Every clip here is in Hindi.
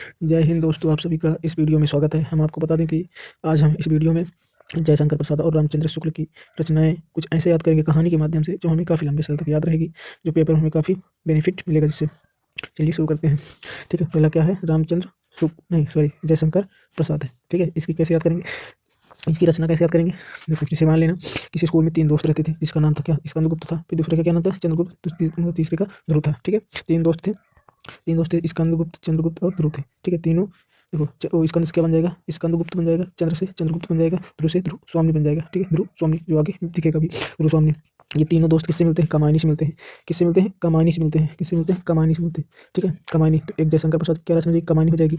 जय हिंद दोस्तों, आप सभी का इस वीडियो में स्वागत है। हम आपको बता दें कि आज हम इस वीडियो में जयशंकर प्रसाद और रामचंद्र शुक्ल की रचनाएं कुछ ऐसे याद करेंगे कहानी के माध्यम से, जो हमें काफ़ी लंबे समय तक याद रहेगी, जो पेपर में हमें काफ़ी बेनिफिट मिलेगा जिससे। चलिए शुरू करते हैं। ठीक है, पहला क्या है? रामचंद्र शुक नहीं सॉरी जयशंकर प्रसाद है। ठीक है, इसकी कैसे याद करेंगे, इसकी रचना कैसे याद करेंगे? देखो, किसी मान लेना किसी स्कूल में 3 दोस्त रहते थे, जिसका नाम था क्या? स्कंदगुप्त था। फिर दूसरे का क्या नाम था? चंद्रगुप्त। तीसरे का ध्रुव था। ठीक है, 3 दोस्त थे। 3 दोस्त थे, स्कंदगुप्त, चंद्रगुप्त और ध्रुव थे। ठीक है, तीनों देखो वो स्कंद से क्या बन जाएगा? स्कंदगुप्त बन जाएगा। चंद्र से चंद्रगुप्त बन जाएगा। ध्रुव से ध्रुव स्वामी बन जाएगा। ठीक है, ध्रुव स्वामी जो आगे दिखेगा भी, ध्रुव स्वामी। ये तीनों दोस्त किससे मिलते हैं? कमायनी से मिलते हैं। किससे मिलते हैं? कमायनी से मिलते हैं। किससे मिलते हैं? कमायनी से मिलते हैं। ठीक है, कमायनी। तो एक जयशंकर प्रसाद क्या रचना हो जाएगी? कमायनी हो जाएगी।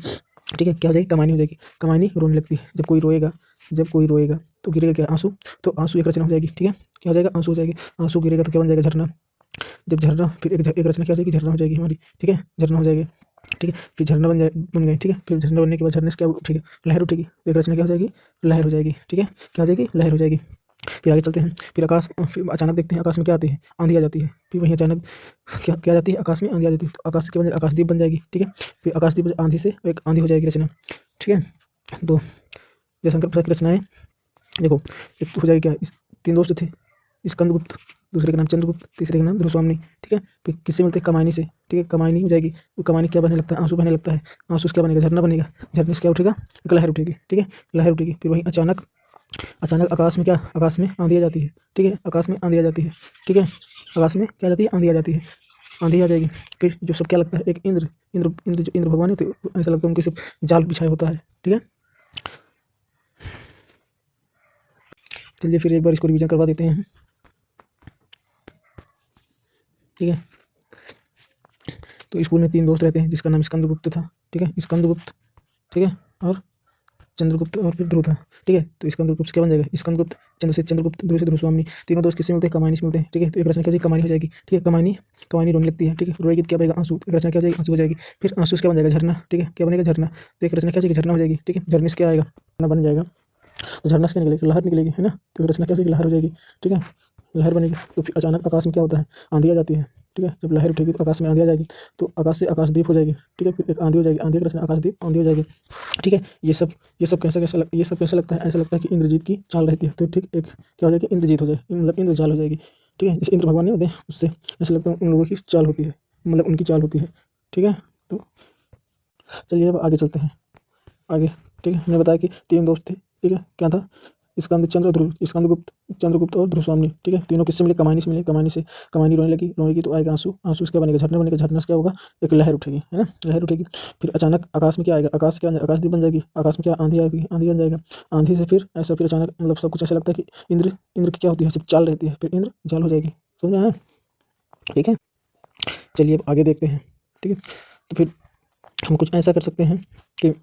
ठीक है, क्या हो जाएगी? कमायनी हो जाएगी। कमायनी रोने लगती है। जब कोई रोएगा तो गिरेगा क्या? आंसू। तो आंसू एक रचना हो जाएगी। ठीक है, क्या हो जाएगा? आंसू हो जाएगी। आंसू गिरेगा तो क्या बन जाएगा? झरना। जब झरना, फिर एक रचना क्या हो जाएगी? झरना हो जाएगी हमारी। ठीक है, झरना हो जाएगी। ठीक है, फिर झरना बन गई। ठीक है, फिर झरना बनने के बाद झरने से क्या उठेगी? लहर उठेगी। तो एक रचना क्या हो जाएगी? लहर हो जाएगी। ठीक है, क्या हो जाएगी? लहर हो जाएगी। फिर आगे चलते हैं। फिर अचानक देखते हैं आकाश में क्या आती है? आंधी आ जाती है। फिर वहीं अचानक क्या क्या आ जाती है? आकाश में आंधी आ जाती है। तो आकाश से क्या बन जाएगा? आकाशदीप बन जाएगी। ठीक है, फिर आकाशदीप आंधी से एक आंधी हो जाएगी रचना। ठीक है, तो जयशंकर प्रसाद की रचनाएं देखो, एक तो हो जाएगी क्या? 3 दोस्त थे, स्कंदगुप्त, दूसरे का नाम चंद्रगुप्त, तीसरे का नाम ध्रुवस्वामी। ठीक है, फिर किससे मिलते हैं? कमायनी से। ठीक है, कमायनी हो जाएगी। वो कमायनी क्या बनने लगता है? आंसू बहने लगता है। आंसू से क्या बनेगा? झरना बनेगा। झरने से क्या उठेगा? एक लहर उठेगी। ठीक है, लहर उठेगी। फिर वहीं अचानक अचानक आकाश में क्या? आकाश में आंधी आ जाती है। ठीक है, आकाश में आंधी आ जाती है। ठीक है, आकाश में क्या आ जाती है? आंधी आ जाती है। आंधी आ जाएगी। फिर जो सब क्या लगता है? एक इंद्र। इंद्र भगवान है, तो ऐसा लगता है उनके सिर्फ जाल बिछाया होता है। ठीक है, चलिए फिर एक बार इसको रिवीजन करवा देते हैं। ठीक है, तो स्कूल में 3 दोस्त रहते हैं, जिसका नाम स्कंदगुप्त था। ठीक है, स्कंदगुप्त। ठीक है, और चंद्रगुप्त और फिर ध्रुव था। ठीक है, तो स्कंदगुप्त से क्या बन जाएगा? स्कंदगुप्त। चंद्र से चंद्रगुप्त, ध्रुव से ध्रुवस्वामी। तीनों दोस्त किससे मिलते हैं? कमायनी से मिलते हैं। ठीक है, तो एक रचना क्या हो जाएगी? कमायनी हो जाएगी। ठीक है, कमायनी। कमायनी रोने लगती है। ठीक है, रोएगी तो क्या बनेगा? आंसू। एक रचना क्या हो जाएगी? आंसू हो जाएगी। फिर आंसू से क्या बन जाएगा? झरना। ठीक है, क्या बनेगा? झरना। तो एक रचना क्या हो जाएगी? झरना हो जाएगी। ठीक है, झरने से क्या आएगा? झरना बन जाएगा। तो झरना से क्या निकलेगी? लहर निकलेगी, है ना? तो एक रचना क्या हो जाएगी? लहर हो जाएगी। ठीक है, लहर बनेगी। तो फिर अचानक आकाश में क्या होता है? आंधी आ जाती है। ठीक है, जब लहर उठेगी तो आकाश में आंधी आ जाएगी। तो आकाश से आकाशदीप हो जाएगी। ठीक है, फिर एक आंधी हो जाएगी। आंधी की रचना आकाशदीप, आंधी हो जाएगी। ठीक है, ये सब कैसा लगता है? ऐसा लगता है कि इंद्रजीत की चाल रहती है। तो ठीक एक क्या हो जाएगी? इंद्रजीत हो जाएगी, मतलब इंद्रजाल हो जाएगी। ठीक है, जैसे इंद्र भगवान नहीं होते, उससे ऐसा लगता है उन लोगों की चाल होती है, मतलब उनकी चाल होती है। ठीक है, तो चलिए अब आगे चलते हैं। आगे ठीक है, हमने बताया कि 3 दोस्त थे। ठीक है, क्या था? स्कंदचंद्र ध्रुव, स्कंदगुप्त, चंद्रगुप्त और ध्रुवस्वामी। ठीक है, तीनों किससे मिले? कमायनी से मिले। कमायनी से कमायनी रोने लगी, रोएगी तो आएगा आंसू। आंसू से क्या बनेगा? झरना बनेगा। झरना से क्या होगा? एक लहर उठेगी, है ना? लहर उठेगी। फिर अचानक आकाश में क्या आएगा? आकाश क्या? आकाशदीप बन जाएगी। आकाश में क्या? आंधी आएगी। आंधी बन जाएगा। आंधी से फिर ऐसा, फिर अचानक मतलब सब कुछ ऐसा लगता है कि इंद्र की क्या होती है? सिर्फ चाल रहती है। फिर इंद्र जाल हो जाएगी। समझ में आया? ठीक है, चलिए अब आगे देखते हैं। ठीक है, तो फिर हम कुछ ऐसा कर सकते हैं कि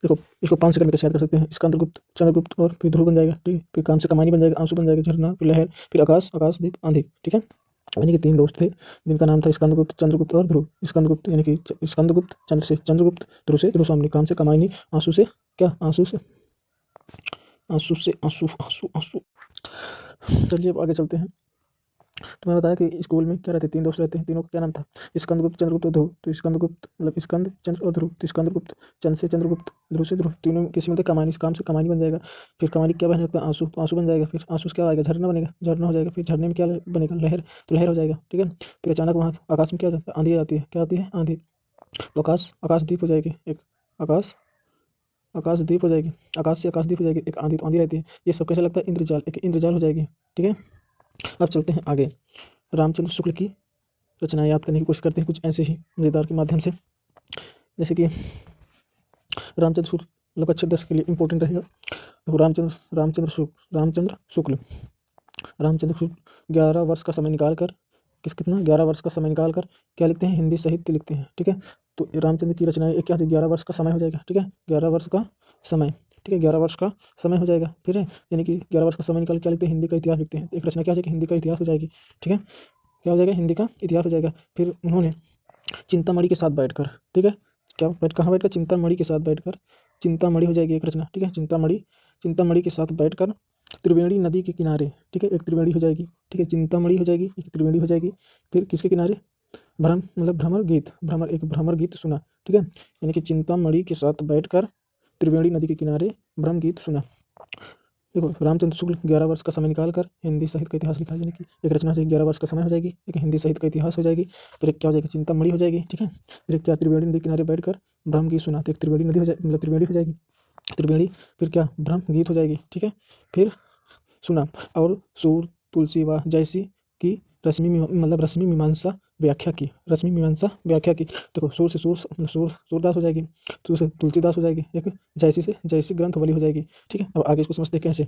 देखो, इसको 5 सेकंड में कैसे याद कर सकते हैं? स्कंदगुप्त, चंद्रगुप्त और फिर ध्रुव बन जाएगा। ठीक है, फिर काम से कमानी बन जाएगा। आंसू बन जाएगा। झरना, फिर लहर, फिर आकाश, आकाशदीप, आंधी। ठीक है, यानी कि 3 दोस्त थे, जिनका नाम था स्कंदगुप्त, चंद्रगुप्त और ध्रुव। स्कंदगुप्त यानी कि स्कंदगुप्त, चंद्र से चंद्रगुप्त, ध्रुव से ध्रुवस्वामी। काम से कमानी, आंसू से क्या? आंसू। चलिए अब आगे चलते हैं। तो मैं बताया कि स्कूल में क्या रहते हैं? 3 दोस्त रहते हैं। तीनों का क्या नाम था? स्कंदगुप्त, चंद्रगुप्त और ध्रुव। तो स्कंदगुप्त मतलब स्कंद, चंद्र और ध्रुव। तो स्कंदगुप्त, चंद्र से चंद्रगुप्त, ध्रुव से ध्रुव। तीनों किसी में थे कमानी, काम से कमानी बन जाएगा। फिर कमानी क्या बन जाएगा? आंसू। तो आंसू बन जाएगा। फिर आंसू से क्या आएगा? झरना बनेगा। झरना हो जाएगा। फिर झरने में क्या बनेगा? लहर। तो लहर हो जाएगा। ठीक है, फिर अचानक वहाँ आकाश में क्या जाता है? आंधी आ जाती है। क्या आती है? आंधी। तो आकाशदीप हो जाएगी एक। आकाश आकाशदीप हो जाएगी। आकाश से आकाशदीप हो जाएगी एक। आंधी तो आंधी रहती है। ये सब कैसा लगता है? इंद्रजाल, एक इंद्रजाल हो जाएगी। ठीक है, अब चलते हैं आगे। रामचंद्र शुक्ल की रचनाएं याद करने की कोशिश करते हैं, कुछ ऐसे ही मज़ेदार के माध्यम से। जैसे कि रामचंद्र शुक्ल मतलब अच्छे दस के लिए इंपॉर्टेंट रहेगा। देखो, रामचंद्र शुक्ल 11 वर्ष का समय निकाल कर कितना 11 वर्ष का समय निकाल कर क्या लिखते हैं? हिंदी साहित्य लिखते हैं। ठीक है, तो रामचंद्र की रचनाएं एक क्या होती है? 11 वर्ष का समय हो जाएगा। ठीक है, 11 वर्ष का समय। ठीक है, 11 वर्ष का समय हो जाएगा। फिर है यानी कि 11 वर्ष का समय निकाल क्या लिखते हैं? हिंदी का इतिहास लिखते हैं। एक रचना क्या हो जाएगी? हिंदी का इतिहास हो जाएगी। ठीक है, क्या हो जाएगा? हिंदी का इतिहास हो जाएगा। फिर उन्होंने चिंतामणि के साथ बैठकर, ठीक है, क्या कहाँ बैठकर? चिंतामणि के साथ बैठकर, चिंतामणि हो जाएगी एक रचना। ठीक है, चिंतामणि के साथ बैठकर त्रिवेणी नदी के किनारे। ठीक है, एक त्रिवेणी हो जाएगी। ठीक है, चिंतामणि हो जाएगी, एक त्रिवेणी हो जाएगी। फिर किसके किनारे? भ्रम मतलब भ्रमर गीत, एक भ्रमर गीत सुना। ठीक है, यानी कि चिंतामणि के साथ बैठकर त्रिवेणी नदी के किनारे भ्रम गीत सुना। देखो, रामचंद्र शुक्ल 11 वर्ष का समय निकाल कर हिंदी साहित्य का इतिहास लिखा, यानी कि एक रचना से 11 वर्ष का समय हो जाएगी, एक हिंदी साहित्य का इतिहास हो जाएगी, फिर एक क्या हो जाएगी, चिंतामणि हो जाएगी। ठीक है, फिर एक क्या, त्रिवेणी नदी किनारे बैठकर भ्रम गीत सुना, तो एक त्रिवेणी नदी हो जाए, मतलब त्रिवेणी हो जाएगी, त्रिवेणी, फिर क्या, भ्रम गीत हो जाएगी। ठीक है, फिर सुना, और सूर तुलसी व जैसी की रश्मि मीमांसा व्याख्या की, रश्मि मीमांसा व्याख्या की। देखो, सूर से सूरदास हो जाएगी, सूर से तुलसीदास हो जाएगी, एक जैसी से जैसी ग्रंथवली हो जाएगी। ठीक है, अब आगे इसको समझते हैं कैसे।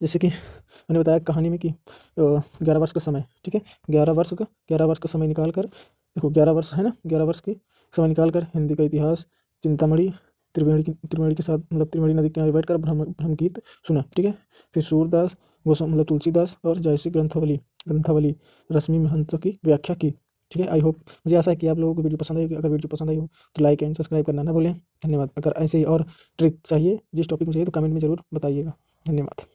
जैसे कि मैंने बताया कहानी में कि 11 वर्ष का समय। ठीक है, 11 वर्ष का समय निकाल कर, देखो 11 वर्ष है ना, 11 वर्ष के समय निकाल कर हिंदी का इतिहास, चिंतामणि, त्रिवेणी के साथ, मतलब त्रिवेणी नदी के किनारे बैठकर भ्रम गीत सुना। ठीक है, फिर सूरदास, गोस्वामी मतलब तुलसीदास और जयसी ग्रंथावली रश्मि महंत की व्याख्या की। ठीक है, आई होप, मुझे आशा है कि आप लोगों को वीडियो पसंद आई। अगर वीडियो पसंद आई हो तो लाइक एंड सब्सक्राइब करना ना भूलें। धन्यवाद। अगर ऐसे ही और ट्रिक चाहिए, जिस टॉपिक में चाहिए, तो कमेंट में ज़रूर बताइएगा। धन्यवाद।